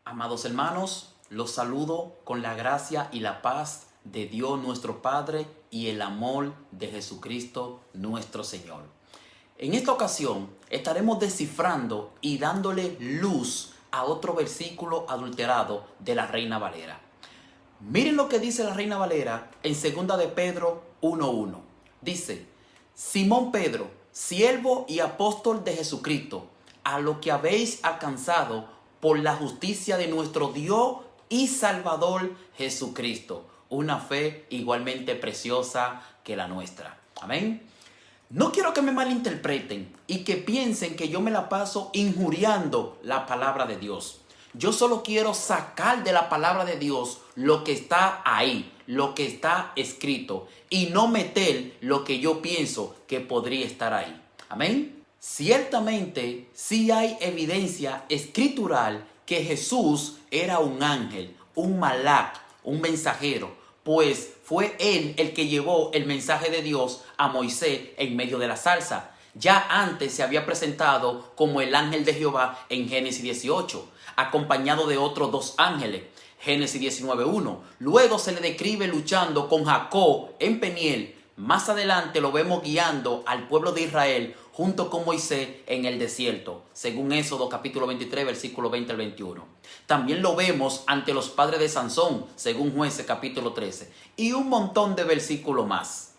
Amados hermanos, los saludo con la gracia y la paz de Dios nuestro Padre y el amor de Jesucristo nuestro Señor. En esta ocasión estaremos descifrando y dándole luz a otro versículo adulterado de la Reina Valera. Miren lo que dice la Reina Valera en 2 de Pedro 1:1. Dice: Simón Pedro, siervo y apóstol de Jesucristo, a lo que habéis alcanzado por la justicia de nuestro Dios y Salvador Jesucristo. Una fe igualmente preciosa que la nuestra. Amén. No quiero que me malinterpreten y que piensen que yo me la paso injuriando la palabra de Dios. Yo solo quiero sacar de la palabra de Dios lo que está ahí, lo que está escrito, y no meter lo que yo pienso que podría estar ahí. Amén. Ciertamente sí hay evidencia escritural que Jesús era un ángel, un malach, un mensajero, pues fue él el que llevó el mensaje de Dios a Moisés en medio de la zarza. Ya antes se había presentado como el ángel de Jehová en Génesis 18, acompañado de otros 2 ángeles, Génesis 19:1. Luego se le describe luchando con Jacob en Peniel. Más adelante lo vemos guiando al pueblo de Israel junto con Moisés en el desierto, según Éxodo capítulo 23, versículo 20 al 21. También lo vemos ante los padres de Sansón, según Jueces capítulo 13, y un montón de versículos más.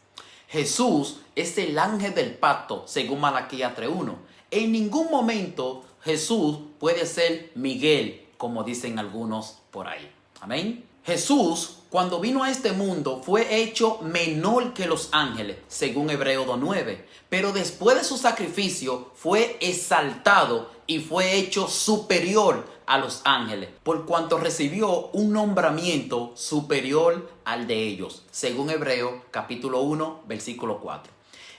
Jesús es el ángel del pacto, según Malaquías 3:1. En ningún momento Jesús puede ser Miguel, como dicen algunos por ahí. Amén. Jesús, cuando vino a este mundo, fue hecho menor que los ángeles, según Hebreos 2:9. Pero después de su sacrificio, fue exaltado y fue hecho superior a los ángeles, por cuanto recibió un nombramiento superior al de ellos, según Hebreos capítulo 1, versículo 4.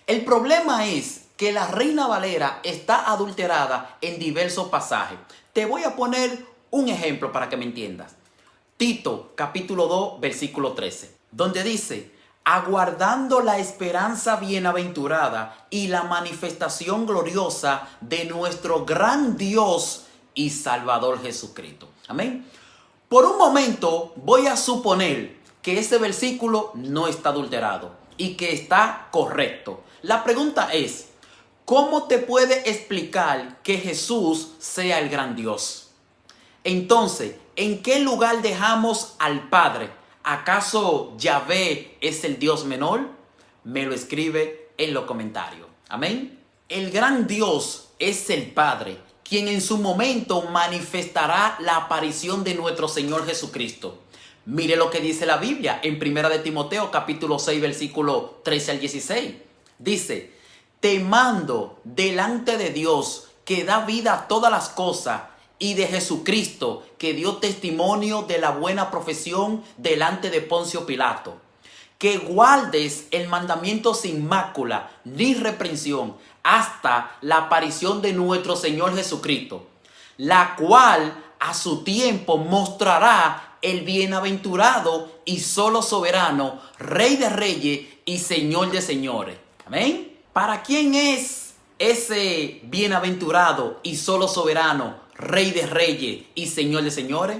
El problema es que la Reina Valera está adulterada en diversos pasajes. Te voy a poner un ejemplo para que me entiendas. Tito capítulo 2 versículo 13, donde dice: aguardando la esperanza bienaventurada y la manifestación gloriosa de nuestro gran Dios y Salvador Jesucristo. Amén. Por un momento voy a suponer que ese versículo no está adulterado y que está correcto. La pregunta es: ¿cómo te puede explicar que Jesús sea el gran Dios? Entonces, ¿en qué lugar dejamos al Padre? ¿Acaso Yahvé es el Dios menor? Me lo escribe en los comentarios. Amén. El gran Dios es el Padre, quien en su momento manifestará la aparición de nuestro Señor Jesucristo. Mire lo que dice la Biblia en 1 de Timoteo capítulo 6 versículo 13 al 16. Dice: te mando delante de Dios, que da vida a todas las cosas, y de Jesucristo, que dio testimonio de la buena profesión delante de Poncio Pilato, que guardes el mandamiento sin mácula ni reprensión hasta la aparición de nuestro Señor Jesucristo, la cual a su tiempo mostrará el bienaventurado y solo soberano, Rey de reyes y Señor de señores. Amén. ¿Para quién es ese bienaventurado y solo soberano, Rey de reyes y Señor de señores,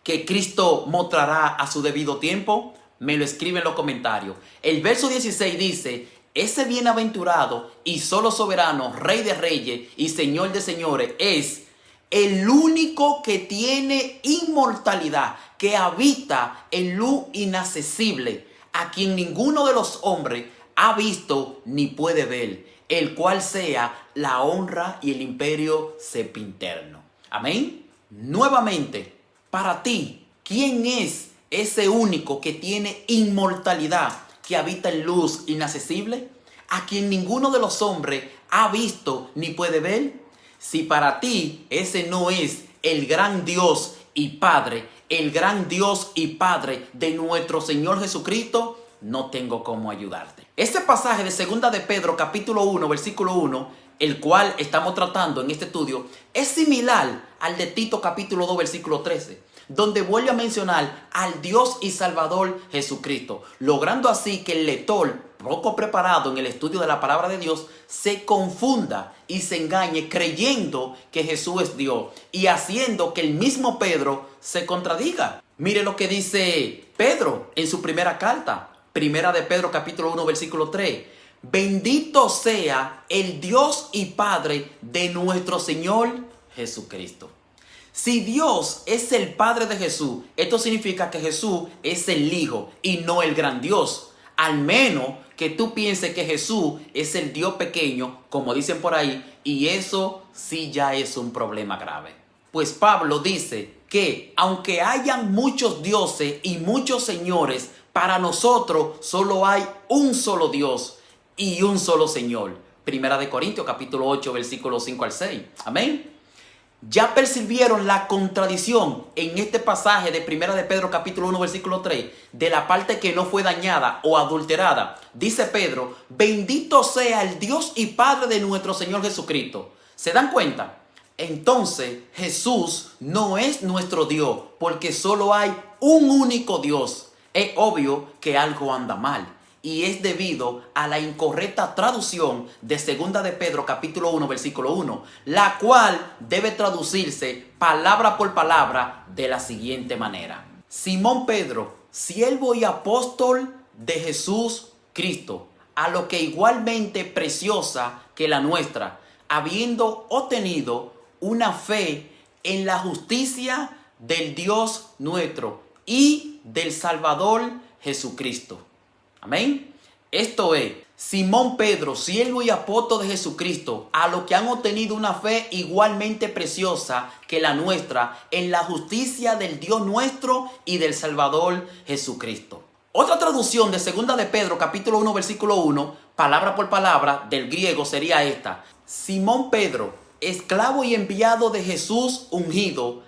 que Cristo mostrará a su debido tiempo? Me lo escribe en los comentarios. El verso 16 dice: ese bienaventurado y solo soberano, Rey de reyes y Señor de señores, es el único que tiene inmortalidad, que habita en luz inaccesible, a quien ninguno de los hombres ha visto ni puede ver, el cual sea la honra y el imperio sempiterno. Amén. Nuevamente, para ti, ¿quién es ese único que tiene inmortalidad, que habita en luz inaccesible, a quien ninguno de los hombres ha visto ni puede ver? Si para ti ese no es el gran Dios y Padre, el gran Dios y Padre de nuestro Señor Jesucristo, no tengo cómo ayudarte. Este pasaje de 2 de Pedro capítulo 1 versículo 1, el cual estamos tratando en este estudio, es similar al de Tito capítulo 2 versículo 13, donde vuelve a mencionar al Dios y Salvador Jesucristo, logrando así que el lector poco preparado en el estudio de la palabra de Dios se confunda y se engañe creyendo que Jesús es Dios y haciendo que el mismo Pedro se contradiga. Mire lo que dice Pedro en su primera carta, primera de Pedro capítulo 1 versículo 3. Bendito sea el Dios y Padre de nuestro Señor Jesucristo. Si Dios es el Padre de Jesús, esto significa que Jesús es el Hijo y no el gran Dios. Al menos que tú pienses que Jesús es el Dios pequeño, como dicen por ahí, y eso sí ya es un problema grave. Pues Pablo dice que aunque hayan muchos dioses y muchos señores, para nosotros solo hay un solo Dios y un solo Señor. Primera de Corintios capítulo 8 versículos 5 al 6. Amén. Ya percibieron la contradicción en este pasaje de Primera de Pedro capítulo 1 versículo 3 de la parte que no fue dañada o adulterada. Dice Pedro, bendito sea el Dios y Padre de nuestro Señor Jesucristo. ¿Se dan cuenta? Entonces Jesús no es nuestro Dios porque solo hay un único Dios. Es obvio que algo anda mal. Y es debido a la incorrecta traducción de 2 de Pedro capítulo 1 versículo 1, la cual debe traducirse palabra por palabra de la siguiente manera. Simón Pedro, siervo y apóstol de Jesús Cristo, a lo que igualmente preciosa que la nuestra, habiendo obtenido una fe en la justicia del Dios nuestro y del Salvador Jesucristo. Amén. Esto es, Simón Pedro, siervo y apóstol de Jesucristo, a los que han obtenido una fe igualmente preciosa que la nuestra en la justicia del Dios nuestro y del Salvador Jesucristo. Otra traducción de 2 de Pedro capítulo 1 versículo 1, palabra por palabra del griego sería esta. Simón Pedro, esclavo y enviado de Jesús ungido,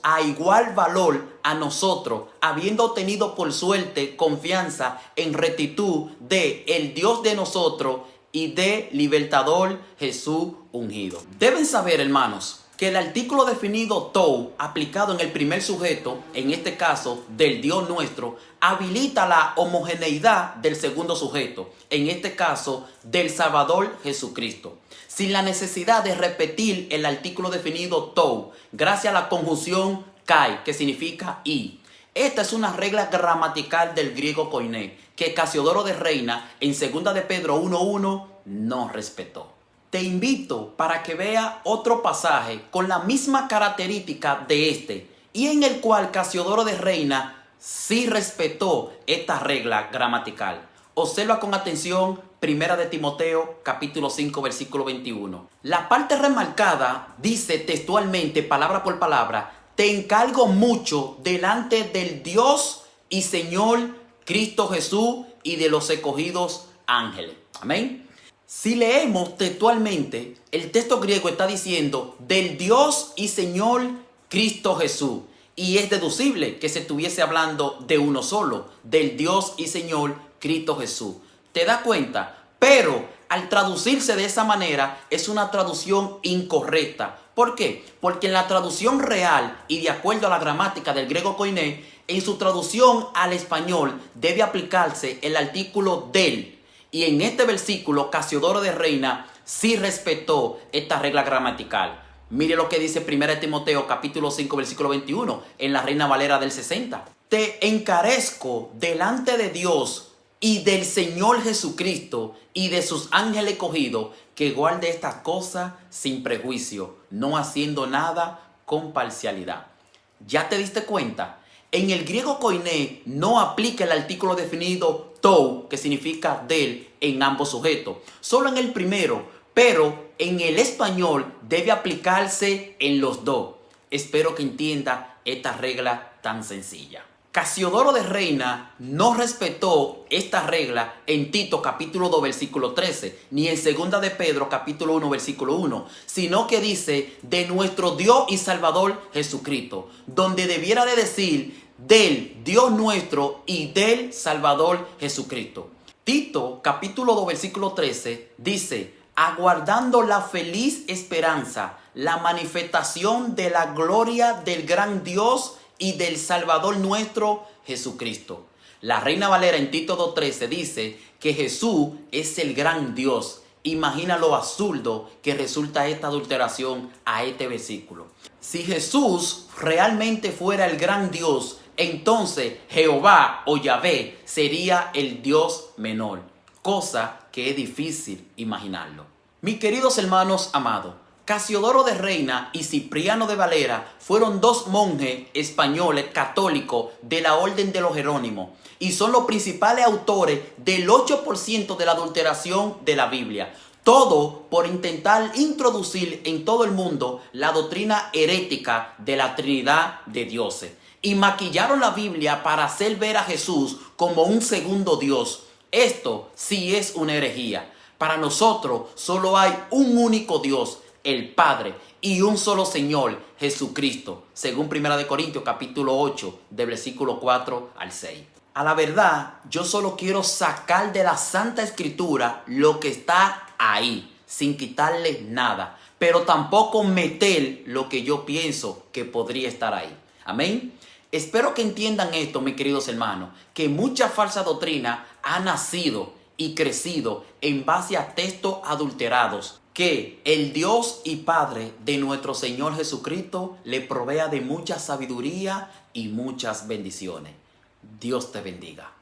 a igual valor a nosotros, habiendo obtenido por suerte confianza en rectitud de el Dios de nosotros y de libertador Jesús ungido. Deben saber, hermanos, que el artículo definido tou, aplicado en el primer sujeto, en este caso del Dios nuestro, habilita la homogeneidad del segundo sujeto, en este caso del Salvador Jesucristo, sin la necesidad de repetir el artículo definido tou, gracias a la conjunción kai, que significa y. Esta es una regla gramatical del griego koiné, que Casiodoro de Reina en 2 de Pedro 1.1 no respetó. Te invito para que vea otro pasaje con la misma característica de este, y en el cual Casiodoro de Reina sí respetó esta regla gramatical. Observa con atención Primera de Timoteo capítulo 5 versículo 21. La parte remarcada dice textualmente, palabra por palabra, te encargo mucho delante del Dios y Señor Cristo Jesús y de los escogidos ángeles. Amén. Si leemos textualmente, el texto griego está diciendo del Dios y Señor Cristo Jesús. Y es deducible que se estuviese hablando de uno solo, del Dios y Señor Cristo Jesús. ¿Te das cuenta? Pero al traducirse de esa manera es una traducción incorrecta. ¿Por qué? Porque en la traducción real y de acuerdo a la gramática del griego koiné, en su traducción al español debe aplicarse el artículo del. Y en este versículo, Casiodoro de Reina sí respetó esta regla gramatical. Mire lo que dice 1 Timoteo capítulo 5 versículo 21 en la Reina Valera del 60. Te encarezco delante de Dios y del Señor Jesucristo y de sus ángeles escogidos, que guarde estas cosas sin prejuicio, no haciendo nada con parcialidad. ¿Ya te diste cuenta? En el griego koiné no aplica el artículo definido tou, que significa del, en ambos sujetos. Solo en el primero, pero en el español debe aplicarse en los dos. Espero que entienda esta regla tan sencilla. Casiodoro de Reina no respetó esta regla en Tito capítulo 2 versículo 13, ni en 2 de Pedro capítulo 1 versículo 1, sino que dice de nuestro Dios y Salvador Jesucristo, donde debiera de decir del Dios nuestro y del Salvador Jesucristo. Tito capítulo 2 versículo 13 dice: aguardando la feliz esperanza, la manifestación de la gloria del gran Dios y del Salvador nuestro Jesucristo. La Reina Valera en Tito 2:13 dice que Jesús es el gran Dios. Imagina lo absurdo que resulta esta adulteración a este versículo. Si Jesús realmente fuera el gran Dios, entonces Jehová o Yahvé sería el Dios menor, cosa que es difícil imaginarlo. Mis queridos hermanos amados, Casiodoro de Reina y Cipriano de Valera fueron dos monjes españoles católicos de la Orden de los Jerónimos y son los principales autores del 8% de la adulteración de la Biblia. Todo por intentar introducir en todo el mundo la doctrina herética de la Trinidad de dioses. Y maquillaron la Biblia para hacer ver a Jesús como un segundo Dios. Esto sí es una herejía. Para nosotros solo hay un único Dios, el Padre, y un solo Señor, Jesucristo, según 1 Corintios capítulo 8, de versículo 4 al 6. A la verdad, yo solo quiero sacar de la Santa Escritura lo que está ahí, sin quitarle nada, pero tampoco meter lo que yo pienso que podría estar ahí. Amén. Espero que entiendan esto, mis queridos hermanos, que mucha falsa doctrina ha nacido y crecido en base a textos adulterados, que el Dios y Padre de nuestro Señor Jesucristo le provea de mucha sabiduría y muchas bendiciones. Dios te bendiga.